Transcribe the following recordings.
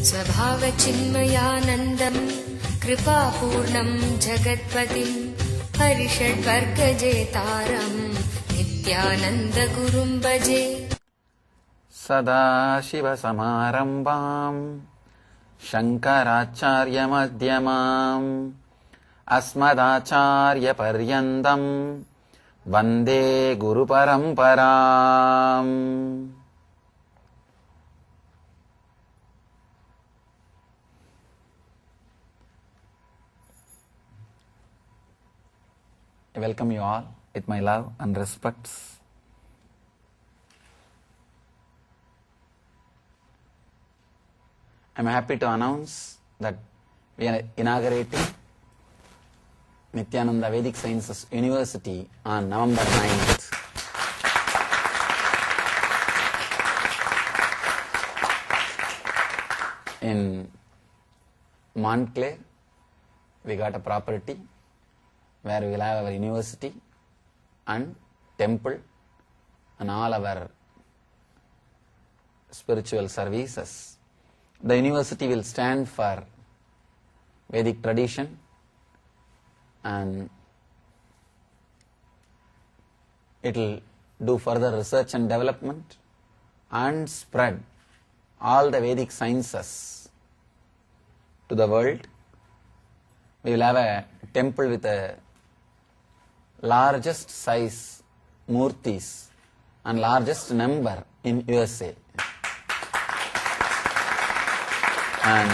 स्वभावचिन्मयानन्दम् कृपापूर्णम् जगत्पतिम् हरिषड्वर्गजेतारम् नित्यानन्दगुरुम् भजे। सदाशिवसमारम्भाम् शङ्कराचार्यमध्यमाम् अस्मदाचार्यपर्यन्तम् वन्दे गुरुपरम्पराम्। I welcome you all with my love and respects. I am happy to announce that we are inaugurating Nityananda Vedic Sciences University on November 9th. In Montclair, we got a property where we will have our university and temple and all our spiritual services. The university will stand for Vedic tradition and it will do further research and development and spread all the Vedic sciences to the world. We will have a temple with a largest size murtis and largest number in USA. And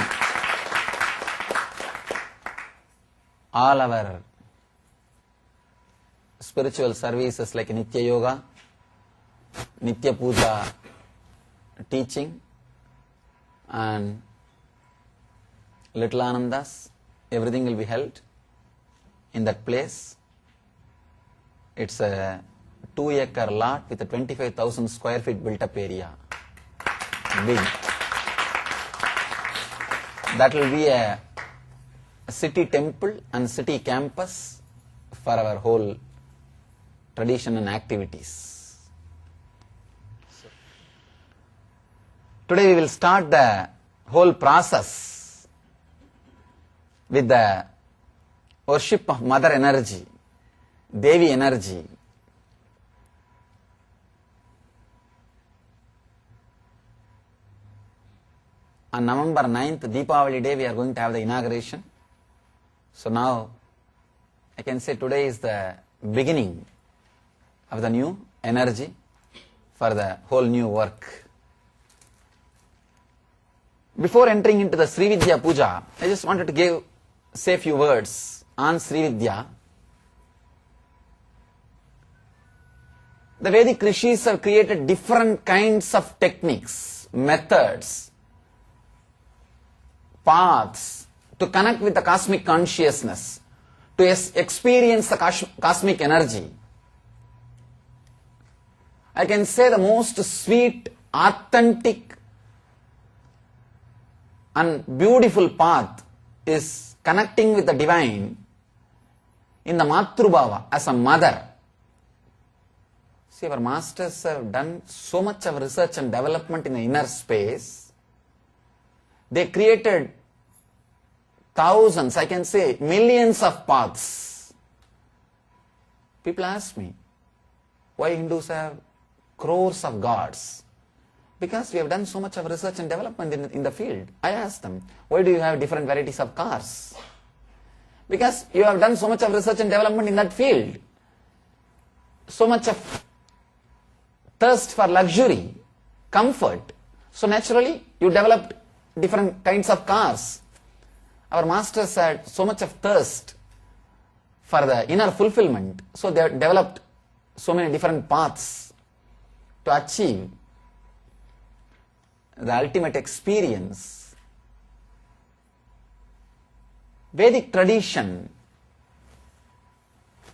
all our spiritual services like Nitya Yoga, Nitya Puja teaching and Little Anandas, everything will be held in that place. It's a 2-acre lot with a 25,000 square feet built up area. Big. That will be a city temple and city campus for our whole tradition and activities. Today we will start the whole process with the worship of Mother Energy, Devi Energy. On November 9th, Deepavali day, we are going to have the inauguration. So now, I can say today is the beginning of the new energy for the whole new work. Before entering into the Srividya Puja, I just wanted to say a few words on Srividya. The Vedic Rishis have created different kinds of techniques, methods, paths to connect with the cosmic consciousness, to experience the cosmic energy. I can say the most sweet, authentic and beautiful path is connecting with the divine in the Matrubhava as a mother. See, our masters have done so much of research and development in the inner space. They created thousands, I can say millions of paths. People ask me, why Hindus have crores of gods? Because we have done so much of research and development in the field. I ask them, why do you have different varieties of cars? Because you have done so much of research and development in that field. So much of thirst for luxury, comfort. So naturally, you developed different kinds of cars. Our masters had so much of thirst for the inner fulfillment. So they developed so many different paths to achieve the ultimate experience. Vedic tradition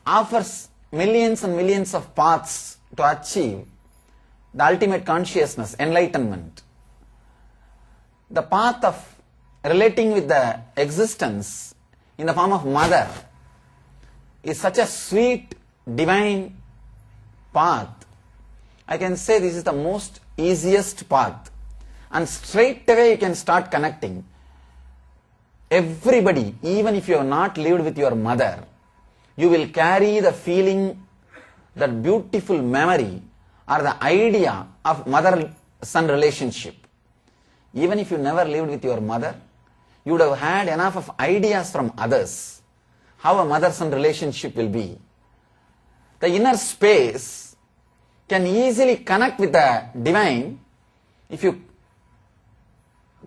offers millions and millions of paths to achieve the ultimate consciousness, enlightenment. The path of relating with the existence in the form of mother is such a sweet, divine path. I can say this is the most easiest path. and straight away you can start connecting. Everybody, even if you have not lived with your mother, you will carry the feeling, that beautiful memory or the idea of mother-son relationship. Even if you never lived with your mother, you would have had enough of ideas from others how a mother-son relationship will be. The inner space can easily connect with the divine if you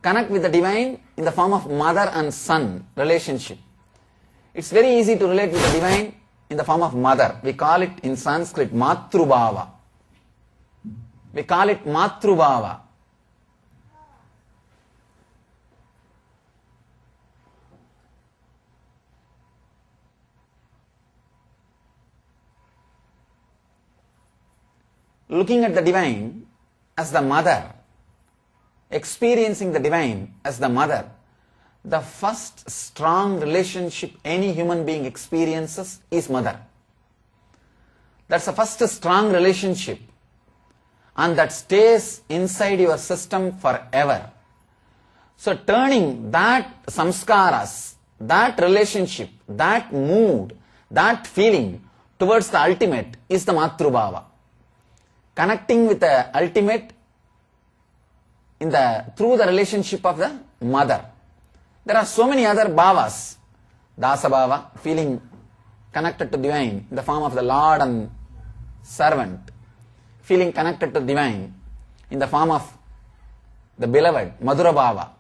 connect with the divine in the form of mother and son relationship. It's very easy to relate with the divine in the form of mother. We call it in Sanskrit Matrubhava. We call it Matrubhava. Looking at the divine as the mother, experiencing the divine as the mother, the first strong relationship any human being experiences is mother. That's the first strong relationship, and that stays inside your system forever. So turning that samskaras, that relationship, that mood, that feeling towards the ultimate is the Matrubhava. Connecting with the ultimate through the relationship of the mother. There are so many other bhavas. Dasa bhava, feeling connected to divine in the form of the Lord and servant. Feeling connected to divine in the form of the beloved, Madhura bhava.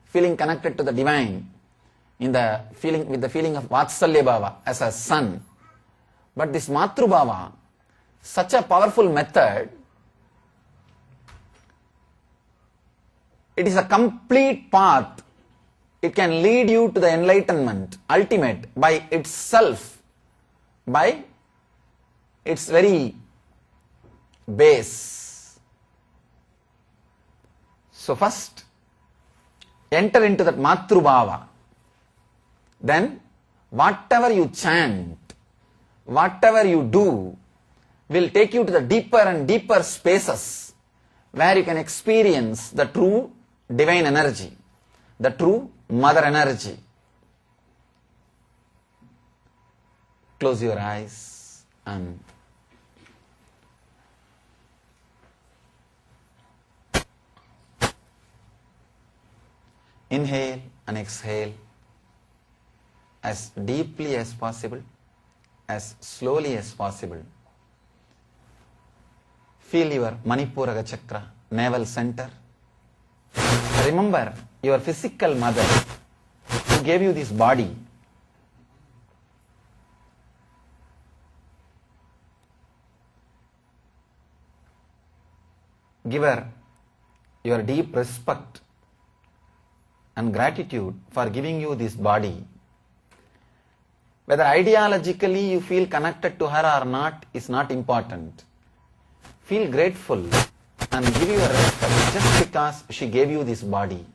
Feeling connected to the divine with the feeling of Vatsalya bhava as a son. But this Matru bhava, such a powerful method, it is a complete path. It can lead you to the enlightenment, ultimate, by itself, by its very base. So first, enter into that Matrubhava. Then, whatever you chant, whatever you do, will take you to the deeper and deeper spaces where you can experience the true divine energy, the true mother energy. Close your eyes and inhale and exhale as deeply as possible, as slowly as possible. Feel your Manipuraga chakra, navel center. Remember your physical mother who gave you this body. Give her your deep respect and gratitude for giving you this body. Whether ideologically you feel connected to her or not is not important. Feel grateful and give you a respect just because she gave you this body.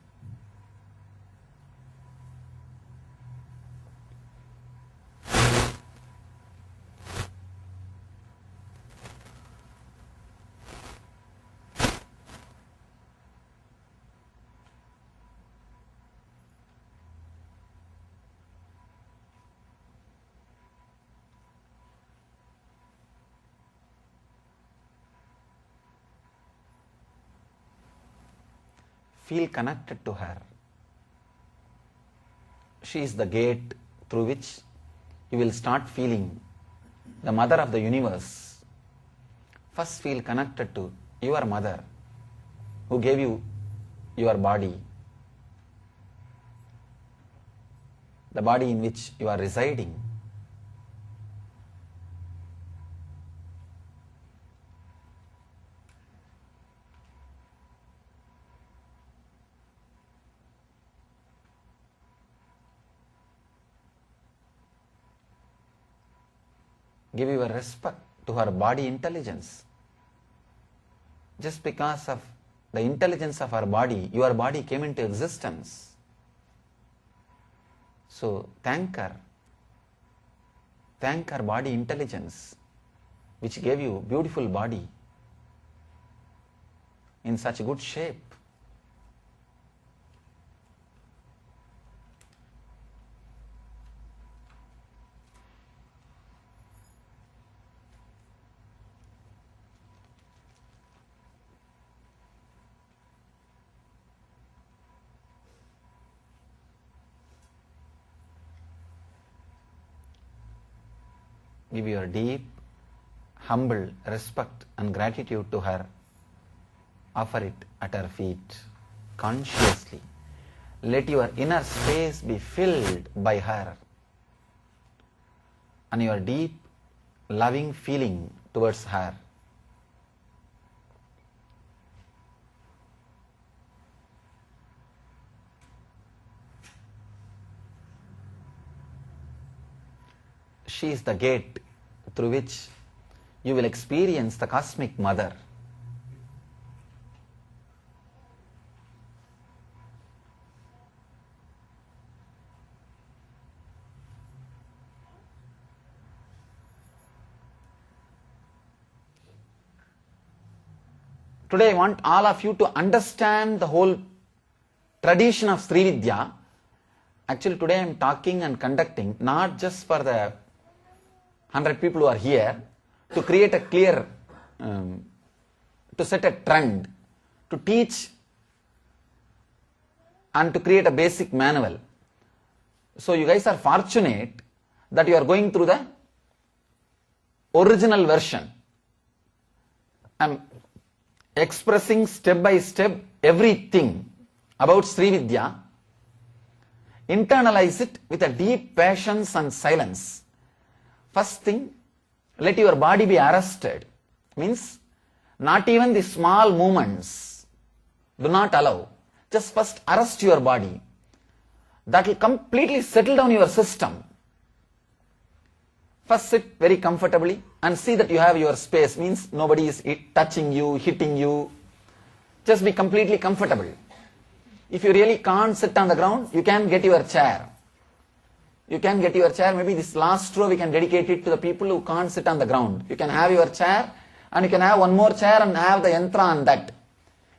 Feel connected to her. She is the gate through which you will start feeling the mother of the universe. First feel connected to your mother who gave you your body, the body in which you are residing. Give your respect to her body intelligence. Just because of the intelligence of her body, your body came into existence. So thank her. Thank her body intelligence, which gave you beautiful body in such good shape. give your deep, humble respect and gratitude to her. Offer it at her feet consciously. Let your inner space be filled by her and your deep, loving feeling towards her. She is the gate through which you will experience the Cosmic Mother. Today I want all of you to understand the whole tradition of Srividya. Actually today I am talking and conducting not just for the 100 people who are here, to create a clear, to set a trend, to teach and to create a basic manual. So you guys are fortunate that you are going through the original version. I am expressing step by step everything about Srividya. Internalize it with a deep patience and silence. First thing, let your body be arrested. Means, not even the small movements. Do not allow. Just first arrest your body. That will completely settle down your system. First sit very comfortably and see that you have your space. Means nobody is touching you, hitting you. Just be completely comfortable. If you really can't sit on the ground, you can get your chair. You can get your chair. Maybe this last row we can dedicate it to the people who can't sit on the ground. You can have your chair and you can have one more chair and have the yantra on that.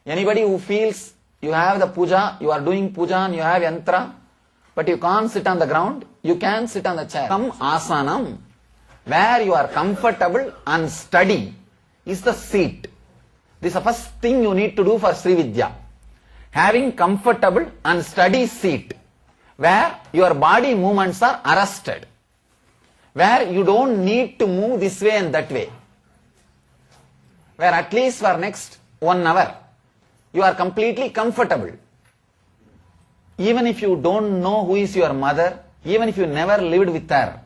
Anybody who feels you have the puja, you are doing puja and you have yantra, but you can't sit on the ground, you can sit on the chair. Come asanam, where you are comfortable and steady, is the seat. This is the first thing you need to do for Srividya. Having comfortable and steady seat, where your body movements are arrested, where you don't need to move this way and that way, where at least for next 1 hour you are completely comfortable. Even if you don't know who is your mother, even if you never lived with her,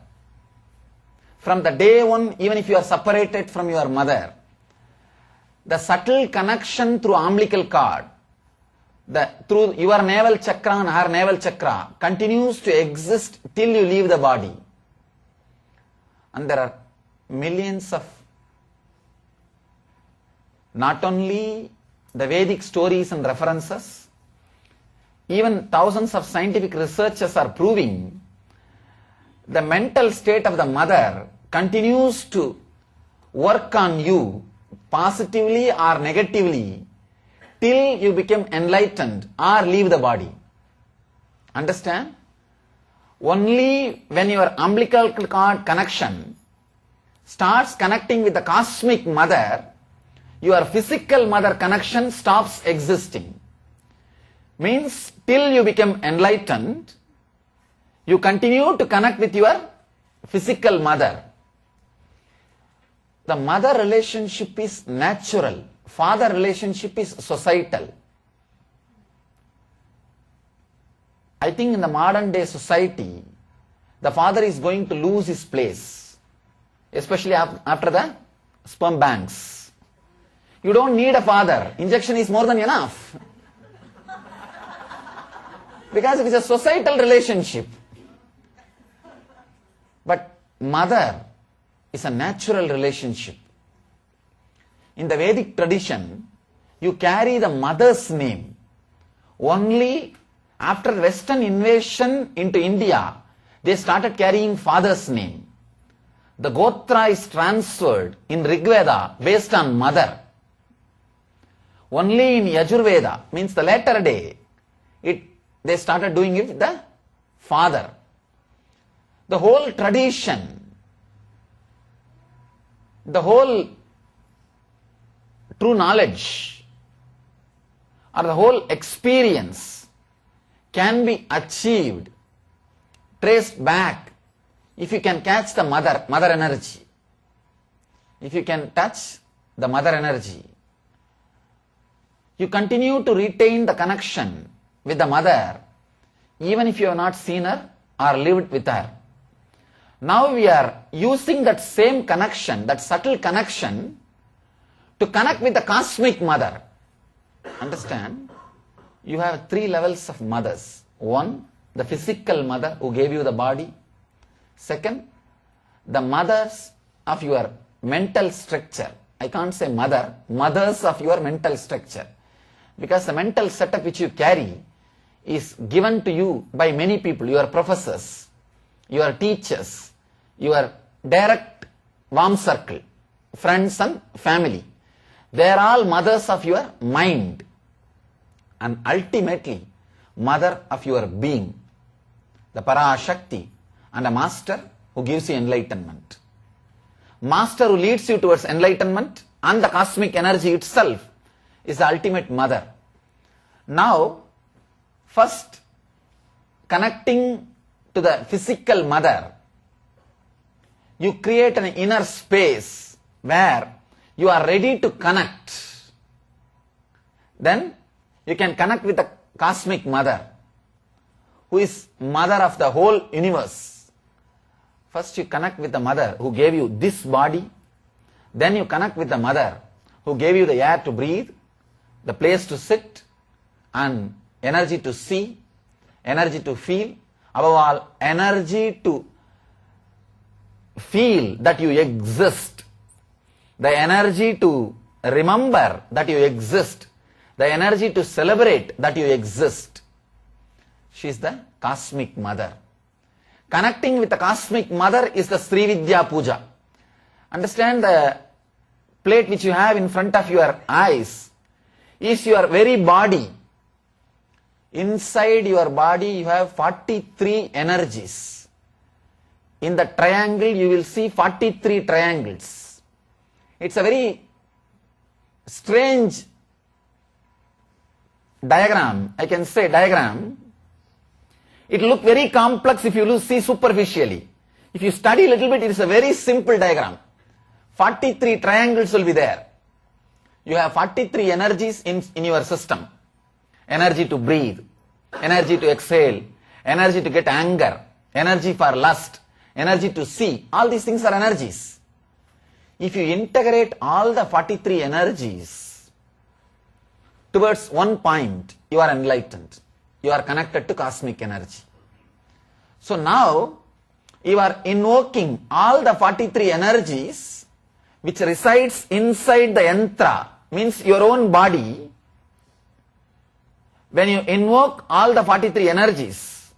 from the day one, even if you are separated from your mother, the subtle connection through umbilical cord, through your navel chakra and her navel chakra continues to exist till you leave the body. And there are millions of, not only the Vedic stories and references, even thousands of scientific researchers are proving the mental state of the mother continues to work on you positively or negatively till you become enlightened or leave the body. Understand? Only when your umbilical cord connection starts connecting with the cosmic mother, your physical mother connection stops existing. Means till you become enlightened, you continue to connect with your physical mother. The mother relationship is natural. Father relationship is societal. I think in the modern day society, the father is going to lose his place, especially after the sperm banks. You don't need a father. Injection is more than enough. Because it is a societal relationship. But mother is a natural relationship. In the Vedic tradition, you carry the mother's name. Only after Western invasion into India, they started carrying father's name. The Gotra is transferred in Rigveda based on mother. Only in Yajurveda, means the latter day, they started doing it with the father. The whole tradition, the whole true knowledge or the whole experience can be achieved, traced back if you can catch the mother energy, if you can touch the mother energy, you continue to retain the connection with the mother even if you have not seen her or lived with her. Now we are using that same connection, that subtle connection, to connect with the cosmic mother. Understand? You have 3 levels of mothers. 1, the physical mother who gave you the body. 2, the mothers of your mental structure. I can't say mother, mothers of your mental structure. Because the mental setup which you carry is given to you by many people, your professors, your teachers, your direct warm circle, friends and family. They are all mothers of your mind and ultimately mother of your being, the Parashakti, and a master who gives you enlightenment. Master who leads you towards enlightenment and the cosmic energy itself is the ultimate mother. Now, first connecting to the physical mother, you create an inner space where you are ready to connect. Then you can connect with the cosmic mother, who is mother of the whole universe. First you connect with the mother who gave you this body. Then you connect with the mother who gave you the air to breathe, the place to sit, and energy to see, energy to feel, above all, energy to feel that you exist, the energy to remember that you exist, the energy to celebrate that you exist. She is the cosmic mother. Connecting with the cosmic mother is the Sri Vidya Puja. Understand, the plate which you have in front of your eyes is your very body. Inside your body you have 43 energies. In the triangle you will see 43 triangles. It's a very strange diagram, I can say diagram. It will look very complex if you see superficially. If you study a little bit, it is a very simple diagram. 43 triangles will be there. You have 43 energies in your system. Energy to breathe, energy to exhale, energy to get anger, energy for lust, energy to see. All these things are energies. If you integrate all the 43 energies towards one point, you are enlightened. You are connected to cosmic energy. So now you are invoking all the 43 energies which resides inside the yantra, means your own body. When you invoke all the 43 energies,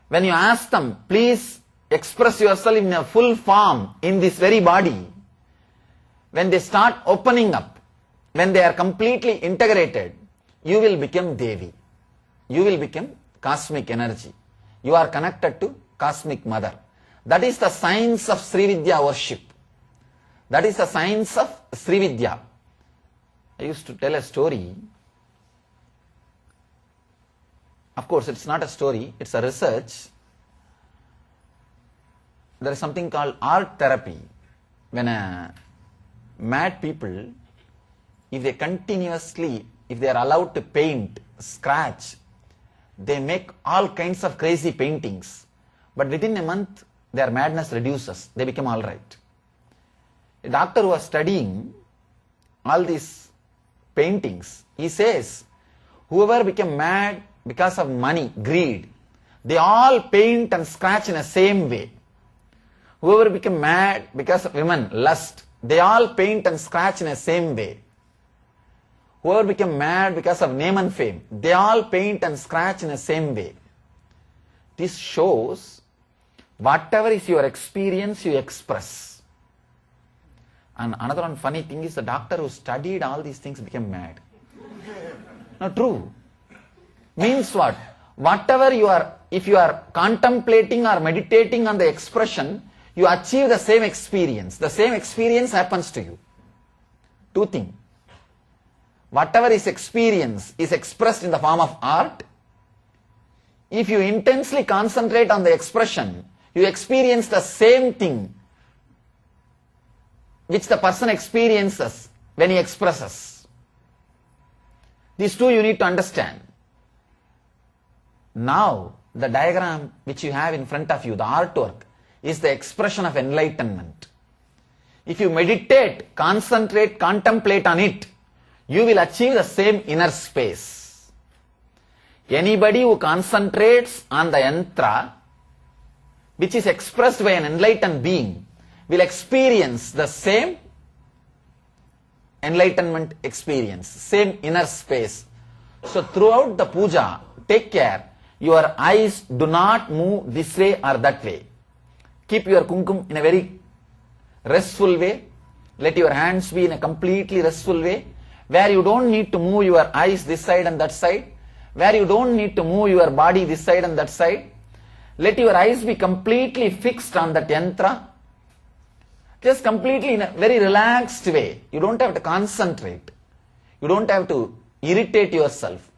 when you ask them, please express yourself in a full form in this very body, when they start opening up, when they are completely integrated, you will become Devi. You will become cosmic energy. You are connected to cosmic mother. That is the science of Sri Vidya worship. That is the science of Sri Vidya. I used to tell a story. Of course, it's not a story, it's a research. There is something called art therapy. When mad people, if they continuously, if they are allowed to paint, scratch, they make all kinds of crazy paintings. But within a month, their madness reduces. They become all right. A doctor who was studying all these paintings, he says, whoever became mad because of money, greed, they all paint and scratch in the same way. Whoever became mad because of women, lust, they all paint and scratch in the same way. Whoever became mad because of name and fame, they all paint and scratch in the same way. This shows whatever is your experience, you express. And another one funny thing is the doctor who studied all these things became mad. Not true. Means what? Whatever you are, if you are contemplating or meditating on the expression, you achieve the same experience. The same experience happens to you. Two things. Whatever is experience is expressed in the form of art. If you intensely concentrate on the expression, You experience the same thing which the person experiences when he expresses. These two you need to understand. Now, the diagram which you have in front of you, the artwork, is the expression of enlightenment. If you meditate, concentrate, contemplate on it, you will achieve the same inner space. Anybody who concentrates on the yantra, which is expressed by an enlightened being, will experience the same enlightenment experience, same inner space. So throughout the puja, take care, your eyes do not move this way or that way. Keep your kumkum in a very restful way. Let your hands be in a completely restful way, where you don't need to move your eyes this side and that side, where you don't need to move your body this side and that side. Let your eyes be completely fixed on that yantra, just completely in a very relaxed way. You don't have to concentrate. You don't have to irritate yourself.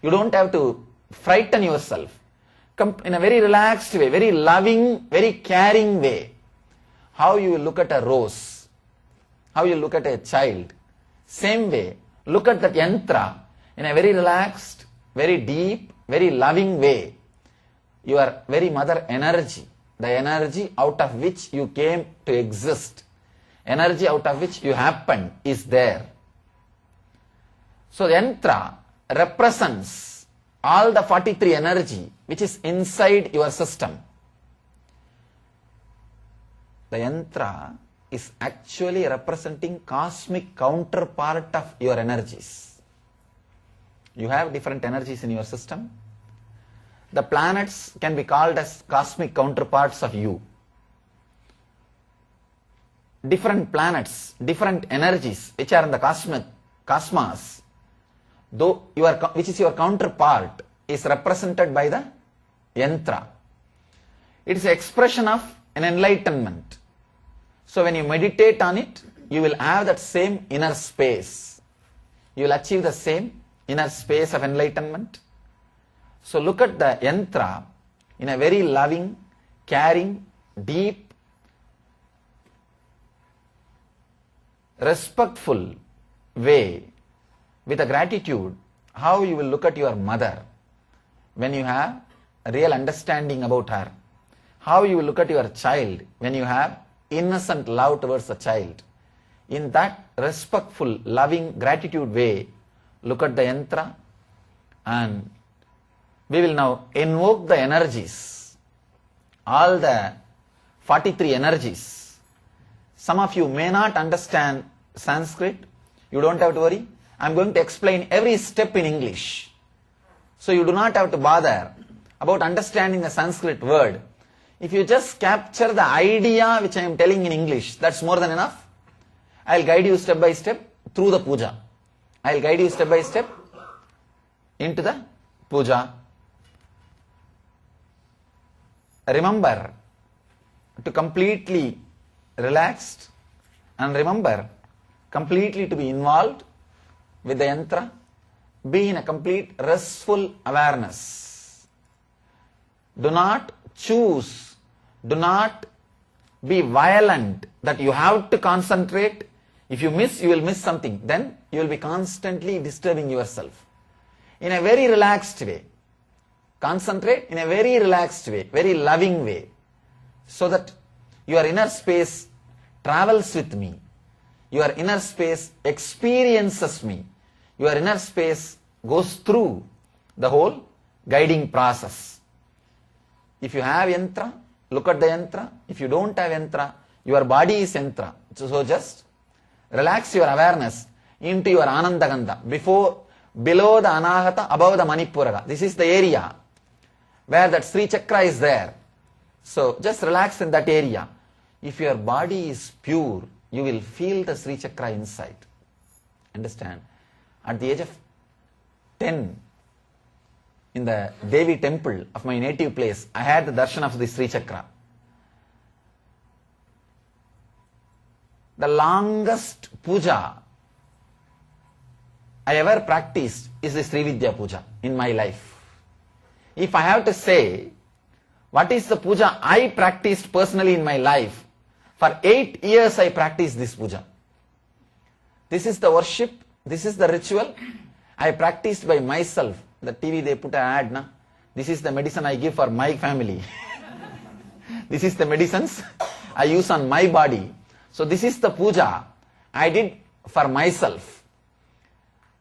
You don't have to frighten yourself. In a very relaxed way, very loving, very caring way. How you will look at a rose, how you look at a child. Same way, look at that yantra in a very relaxed, very deep, very loving way. Your very mother energy, the energy out of which you came to exist, energy out of which you happened, is there. So the yantra represents all the 43 energy which is inside your system. The yantra is actually representing cosmic counterpart of your energies. You have different energies in your system. The planets can be called as cosmic counterparts of you. Different planets, different energies which are in the cosmos, though which is your counterpart, is represented by the yantra. It is an expression of an enlightenment. So when you meditate on it, you will have that same inner space. You will achieve the same inner space of enlightenment. So look at the yantra in a very loving, caring, deep, respectful way, with a gratitude, how you will look at your mother when you have a real understanding about her. How you will look at your child when you have innocent love towards the child. In that respectful, loving, gratitude way, look at the yantra, and we will now invoke the energies, all the 43 energies. Some of you may not understand Sanskrit. You don't have to worry. I am going to explain every step in English. So you do not have to bother about understanding the Sanskrit word. If you just capture the idea which I am telling in English, that's more than enough. I will guide you step by step through the puja. I will guide you step by step into the puja. Remember to completely relaxed, and remember completely to be involved with the yantra. Be in a complete restful awareness. Do not choose, do not be violent that you have to concentrate. If you miss, you will miss something. Then you will be constantly disturbing yourself. In a very relaxed way. Concentrate in a very relaxed way, very loving way, so that your inner space travels with me. Your inner space experiences me. Your inner space goes through the whole guiding process. If you have yantra, look at the yantra. If you don't have yantra, your body is yantra. So just relax your awareness into your Anandagandha, below the Anahata, above the Manipuraga. This is the area where that Sri Chakra is there. So just relax in that area. If your body is pure, you will feel the Sri Chakra inside. Understand? At the age of 10, in the Devi temple of my native place, I had the darshan of the Sri Chakra. The longest puja I ever practiced is the Sri Vidya puja in my life. If I have to say What is the puja I practiced personally in my life? For 8 years I practiced this puja. This is the worship, this is the ritual I practiced by myself. The TV they put an ad, na? This is the medicine I give for my family. This is the medicines I use on my body. So this is the puja I did for myself.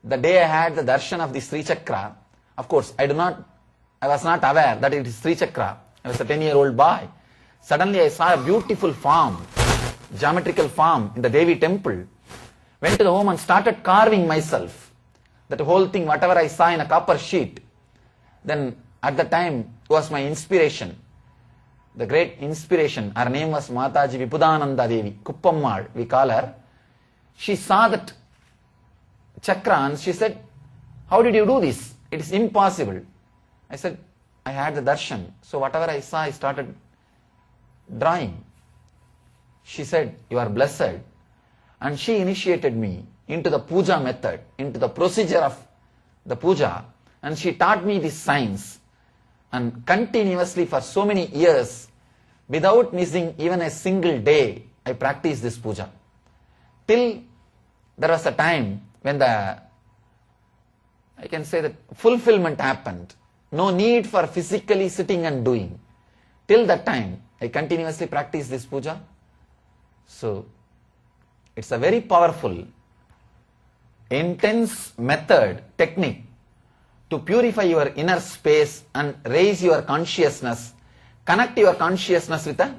The day I had the darshan of the Sri Chakra, of course I was not aware that it is Sri Chakra. I was a 10-year-old boy. Suddenly I saw a beautiful form, geometrical form in the Devi temple. Went to the home and started carving myself. That whole thing, whatever I saw in a copper sheet. Then at the time was my inspiration. The great inspiration. Her name was Mataji Vipudananda Devi, Kuppammal, we call her. She saw that chakra and she said, how did you do this? It is impossible. I said, I had the darshan. So whatever I saw, I started drawing. She said, you are blessed. And she initiated me into the puja method, into the procedure of the puja. And she taught me this science. And continuously for so many years, without missing even a single day, I practiced this puja. Till there was a time when I can say that fulfillment happened. No need for physically sitting and doing. Till that time, I continuously practiced this puja. So, it's a very powerful, intense method, technique to purify your inner space and raise your consciousness, connect your consciousness with the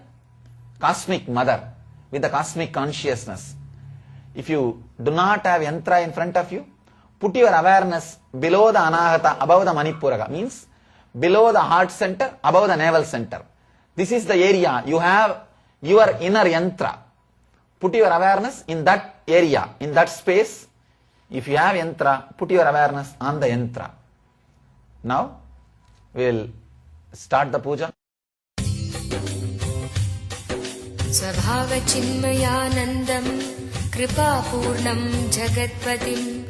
cosmic mother, with the cosmic consciousness. If you do not have yantra in front of you, put your awareness below the anahata, above the manipuraga, means below the heart center, above the navel center. This is the area you have your inner yantra. Put your awareness in that area, in that space. If you have yantra, put your awareness on the yantra. Now, we will start the puja. स्वभावचिन्मयानन्दं कृपापूर्णं जगत्पतिम्